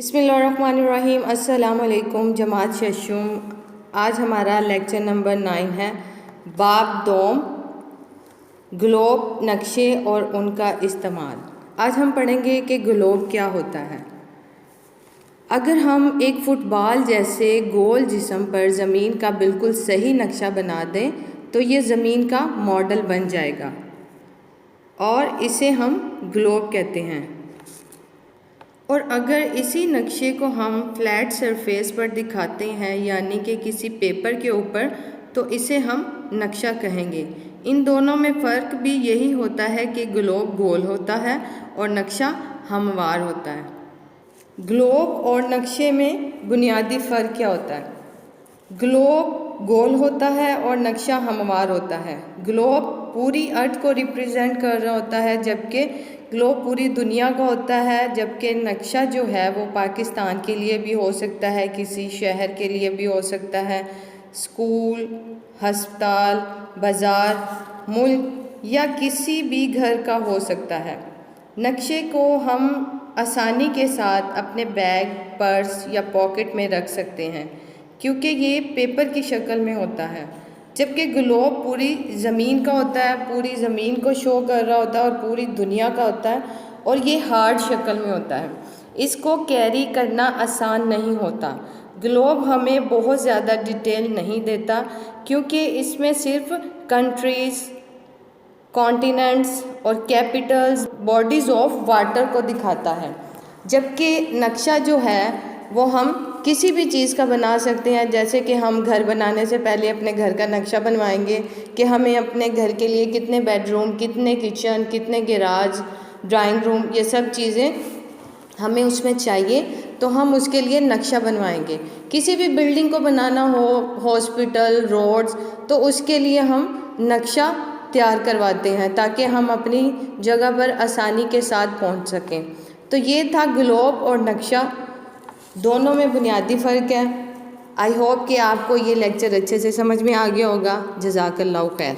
बिस्मिल्लाहिर्रहमानिर्रहीम। अस्सलाम वालेकुम जमात शशुम। आज हमारा लेक्चर नंबर 9 है। बाब दोम, ग्लोब नक्शे और उनका इस्तेमाल। आज हम पढ़ेंगे कि ग्लोब क्या होता है। अगर हम एक फ़ुटबॉल जैसे गोल जिस्म पर ज़मीन का बिल्कुल सही नक्शा बना दें तो ये ज़मीन का मॉडल बन जाएगा और इसे हम ग्लोब कहते हैं। और अगर इसी नक्शे को हम फ्लैट सरफेस पर दिखाते हैं यानी कि किसी पेपर के ऊपर, तो इसे हम नक्शा कहेंगे। इन दोनों में फ़र्क भी यही होता है कि ग्लोब गोल होता है और नक्शा हमवार होता है। ग्लोब और नक्शे में बुनियादी फ़र्क क्या होता है? ग्लोब गोल होता है और नक्शा हमवार होता है। ग्लोब पूरी अर्थ को रिप्रेजेंट कर रहा होता है जबकि ग्लोब पूरी दुनिया का होता है, जबकि नक्शा जो है वो पाकिस्तान के लिए भी हो सकता है, किसी शहर के लिए भी हो सकता है, स्कूल, हस्पताल, बाज़ार, मुल्क या किसी भी घर का हो सकता है। नक्शे को हम आसानी के साथ अपने बैग, पर्स या पॉकेट में रख सकते हैं क्योंकि ये पेपर की शक्ल में होता है, जबकि ग्लोब पूरी ज़मीन का होता है, पूरी ज़मीन को शो कर रहा होता है और पूरी दुनिया का होता है और ये हार्ड शक्ल में होता है। इसको कैरी करना आसान नहीं होता। ग्लोब हमें बहुत ज़्यादा डिटेल नहीं देता क्योंकि इसमें सिर्फ कंट्रीज़, कॉन्टिनेंट्स और कैपिटल्स, बॉडीज़ ऑफ वाटर को दिखाता है, जबकि नक्शा जो है वो हम किसी भी चीज़ का बना सकते हैं। जैसे कि हम घर बनाने से पहले अपने घर का नक्शा बनवाएंगे कि हमें अपने घर के लिए कितने बेडरूम, कितने किचन, कितने गैराज, ड्राइंग रूम, ये सब चीज़ें हमें उसमें चाहिए, तो हम उसके लिए नक्शा बनवाएंगे। किसी भी बिल्डिंग को बनाना हो, हॉस्पिटल, रोड्स, तो उसके लिए हम नक्शा तैयार करवाते हैं ताकि हम अपनी जगह पर आसानी के साथ पहुंच सकें। तो ये था ग्लोब और नक्शा, दोनों में बुनियादी फ़र्क है। आई होप कि आपको ये लेक्चर अच्छे से समझ में आ गया होगा। जज़ाकल्लाहु खैर।